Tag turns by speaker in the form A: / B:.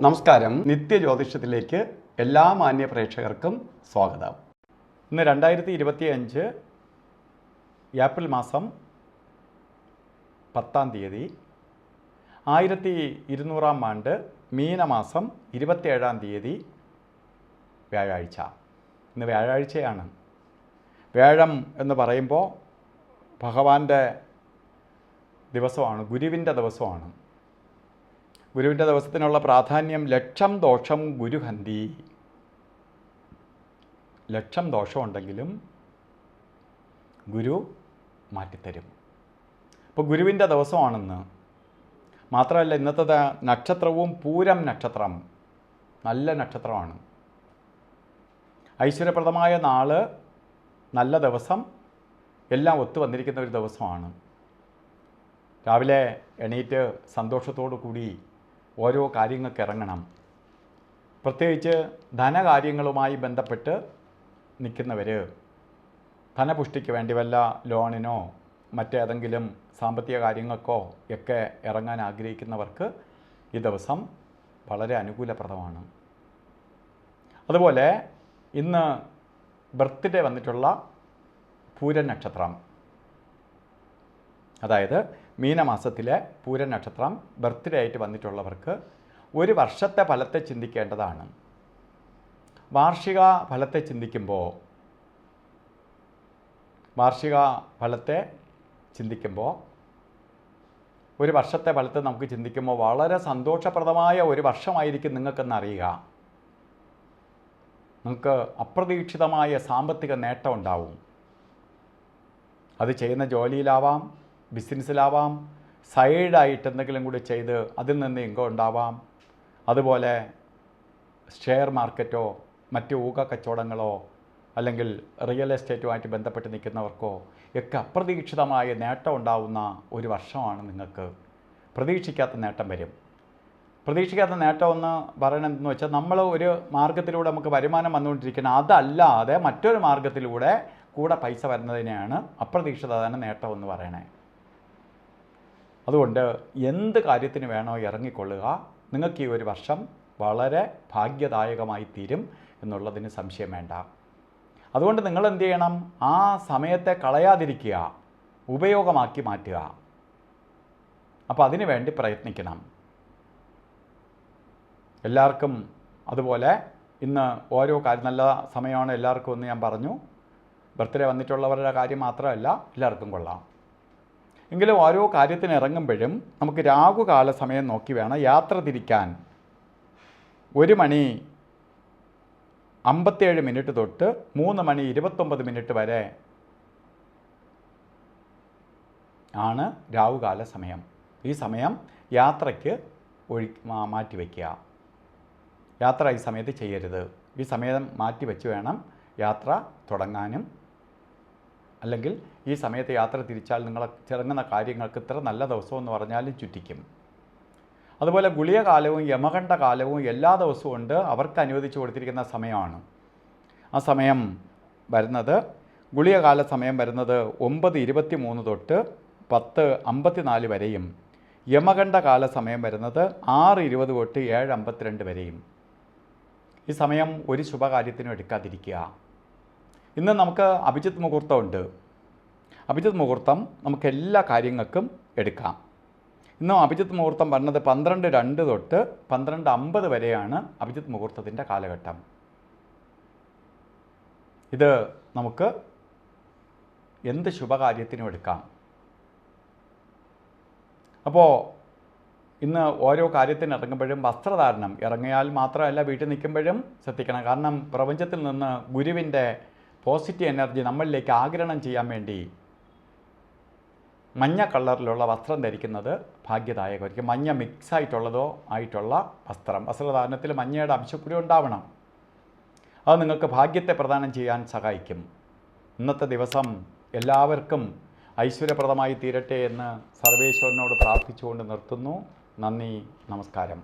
A: നമസ്കാരം. നിത്യജ്യോതിഷത്തിലേക്ക് എല്ലാ മാന്യ പ്രേക്ഷകർക്കും സ്വാഗതം. ഇന്ന് 2025 ഏപ്രിൽ മാസം 10-ാം തീയതി, 1200-ാം ആണ്ട് മീനമാസം 27-ാം തീയതി വ്യാഴാഴ്ച. ഇന്ന് വ്യാഴാഴ്ചയാണ്. വ്യാഴം എന്ന് പറയുമ്പോൾ ഭഗവാന്റെ ദിവസമാണ്, ഗുരുവിൻ്റെ ദിവസമാണ്. ഗുരുവിൻ്റെ ദിവസത്തിനുള്ള പ്രാധാന്യം ലക്ഷം ദോഷം ഗുരുഹന്തി. ലക്ഷം ദോഷമുണ്ടെങ്കിലും ഗുരു മാറ്റിത്തരും. അപ്പോൾ ഗുരുവിൻ്റെ ദിവസമാണെന്ന് മാത്രമല്ല, ഇന്നത്തെ നക്ഷത്രവും പൂരം നക്ഷത്രം നല്ല നക്ഷത്രമാണ്. ഐശ്വര്യപ്രദമായ നാള്, നല്ല ദിവസം, എല്ലാം ഒത്തു വന്നിരിക്കുന്ന ഒരു ദിവസമാണ്. രാവിലെ എണീറ്റ് സന്തോഷത്തോടു കൂടി ഓരോ കാര്യങ്ങൾക്ക് ഇറങ്ങണം. പ്രത്യേകിച്ച് ധനകാര്യങ്ങളുമായി ബന്ധപ്പെട്ട് നിൽക്കുന്നവർ, ധനപുഷ്ടിക്ക് വേണ്ടി വല്ല ലോണിനോ മറ്റേതെങ്കിലും സാമ്പത്തിക കാര്യങ്ങൾക്കോ ഒക്കെ ഇറങ്ങാൻ ആഗ്രഹിക്കുന്നവർക്ക് ഈ ദിവസം വളരെ അനുകൂലപ്രദമാണ്. അതുപോലെ ഇന്ന് ബർത്ത്ഡേ വന്നിട്ടുള്ള പൂരം നക്ഷത്രം, അതായത് മീനമാസത്തിലെ പൂരം നക്ഷത്രം ബർത്ത്ഡേ ആയിട്ട് വന്നിട്ടുള്ളവർക്ക് ഒരു വർഷത്തെ ഫലത്തെ ചിന്തിക്കേണ്ടതാണ്. വാർഷിക ഫലത്തെ ചിന്തിക്കുമ്പോൾ ഒരു വർഷത്തെ ഫലത്തെ നമുക്ക് ചിന്തിക്കുമ്പോൾ വളരെ സന്തോഷപ്രദമായ ഒരു വർഷമായിരിക്കും നിങ്ങൾക്കെന്നറിയുക. നിങ്ങൾക്ക് അപ്രതീക്ഷിതമായ സാമ്പത്തിക നേട്ടം ഉണ്ടാവും. അത് ചെയ്യുന്ന ജോലിയിലാവാം, ബിസിനസ്സിലാവാം, സൈഡായിട്ട് എന്തെങ്കിലും കൂടി ചെയ്ത് അതിൽ നിന്ന് ഇൻകം ഉണ്ടാവാം. അതുപോലെ ഷെയർ മാർക്കറ്റോ മറ്റ് ഊഹക്കച്ചവടങ്ങളോ അല്ലെങ്കിൽ റിയൽ എസ്റ്റേറ്റുമായിട്ട് ബന്ധപ്പെട്ട് നിൽക്കുന്നവർക്കോ ഒക്കെ അപ്രതീക്ഷിതമായ നേട്ടം ഉണ്ടാവുന്ന ഒരു വർഷമാണ് നിങ്ങൾക്ക്. പ്രതീക്ഷിക്കാത്ത നേട്ടം വരും. പ്രതീക്ഷിക്കാത്ത നേട്ടം എന്ന് പറയണമെന്ന് വെച്ചാൽ, നമ്മൾ ഒരു മാർഗത്തിലൂടെ നമുക്ക് വരുമാനം വന്നുകൊണ്ടിരിക്കണം, അതല്ലാതെ മറ്റൊരു മാർഗത്തിലൂടെ കൂടെ പൈസ വരുന്നതിനെയാണ് അപ്രതീക്ഷിത നേട്ടം എന്ന് പറയണേ. അതുകൊണ്ട് എന്ത് കാര്യത്തിന് വേണോ ഇറങ്ങിക്കൊള്ളുക. നിങ്ങൾക്ക് ഈ ഒരു വർഷം വളരെ ഭാഗ്യദായകമായി തീരും എന്നുള്ളതിന് സംശയം വേണ്ട. അതുകൊണ്ട് നിങ്ങൾ എന്ത് ചെയ്യണം? ആ സമയത്തെ കളയാതിരിക്കുക, ഉപയോഗമാക്കി മാറ്റുക. അപ്പോൾ അതിനു വേണ്ടി പ്രയത്നിക്കണം എല്ലാവർക്കും. അതുപോലെ ഇന്ന് ഓരോ കാര്യം നല്ല സമയമാണ് എല്ലാവർക്കും എന്ന് ഞാൻ പറഞ്ഞു. ബർത്ത്ഡേ വന്നിട്ടുള്ളവരുടെ കാര്യം മാത്രമല്ല, എല്ലാവർക്കും കൊള്ളാം. എങ്കിലും ഓരോ കാര്യത്തിന് ഇറങ്ങുമ്പോഴും നമുക്ക് രാഹുകാല സമയം നോക്കി വേണം യാത്ര തിരിക്കാൻ. 1:57 തൊട്ട് 3:29 വരെ ആണ് രാഹുകാല സമയം. ഈ സമയം യാത്രയ്ക്ക് മാറ്റിവെക്കുക. യാത്ര ഈ സമയത്ത് ചെയ്യരുത്. ഈ സമയം മാറ്റിവെച്ച് വേണം യാത്ര തുടങ്ങാനും. അല്ലെങ്കിൽ ഈ സമയത്ത് യാത്ര തിരിച്ചാൽ നിങ്ങൾ ഇറങ്ങുന്ന കാര്യങ്ങൾക്ക് ഇത്ര നല്ല ദിവസമെന്ന് പറഞ്ഞാലും ചുറ്റിക്കും. അതുപോലെ ഗുളിക കാലവും യമകണ്ഠ കാലവും എല്ലാ ദിവസവും ഉണ്ട്. അവർക്ക് അനുവദിച്ചു കൊടുത്തിരിക്കുന്ന സമയമാണ്. ആ സമയം വരുന്നത്, ഗുളികകാല സമയം വരുന്നത് 9:23 തൊട്ട് 10:54 വരെയും യമകണ്ഠ കാല സമയം വരുന്നത് 6:20 തൊട്ട് 7:52 വരെയും. ഈ സമയം ഒരു ശുഭകാര്യത്തിനും എടുക്കാതിരിക്കുക. ഇന്ന് നമുക്ക് അഭിജിത്ത് മുഹൂർത്തമുണ്ട്. അഭിജിത്ത് മുഹൂർത്തം നമുക്ക് എല്ലാ കാര്യങ്ങൾക്കും എടുക്കാം. ഇന്ന് അഭിജിത്ത് മുഹൂർത്തം പറഞ്ഞത് 12:02 തൊട്ട് 12:50 വരെയാണ് അഭിജിത്ത് മുഹൂർത്തത്തിൻ്റെ കാലഘട്ടം. ഇത് നമുക്ക് എന്ത് ശുഭകാര്യത്തിനും എടുക്കാം. അപ്പോൾ ഇന്ന് ഓരോ കാര്യത്തിന് ഇറങ്ങുമ്പോഴും വസ്ത്രധാരണം ഇറങ്ങിയാൽ മാത്രമല്ല, വീട്ടിൽ നിൽക്കുമ്പോഴും ശ്രദ്ധിക്കണം. കാരണം പ്രപഞ്ചത്തിൽ നിന്ന് ഗുരുവിൻ്റെ പോസിറ്റീവ് എനർജി നമ്മളിലേക്ക് ആഗിരണം ചെയ്യാൻ വേണ്ടി മഞ്ഞ കളറിലുള്ള വസ്ത്രം ധരിക്കുന്നത് ഭാഗ്യദായകമായിരിക്കും. മഞ്ഞ മിക്സായിട്ടുള്ളതോ ആയിട്ടുള്ള വസ്ത്രധാരണത്തിൽ മഞ്ഞയുടെ അംശക്കൂടി ഉണ്ടാവണം. അത് നിങ്ങൾക്ക് ഭാഗ്യത്തെ പ്രദാനം ചെയ്യാൻ സഹായിക്കും. ഇന്നത്തെ ദിവസം എല്ലാവർക്കും ഐശ്വര്യപ്രദമായി തീരട്ടെ എന്ന് സർവേശ്വരനോട് പ്രാർത്ഥിച്ചുകൊണ്ട് നിർത്തുന്നു. നന്ദി, നമസ്കാരം.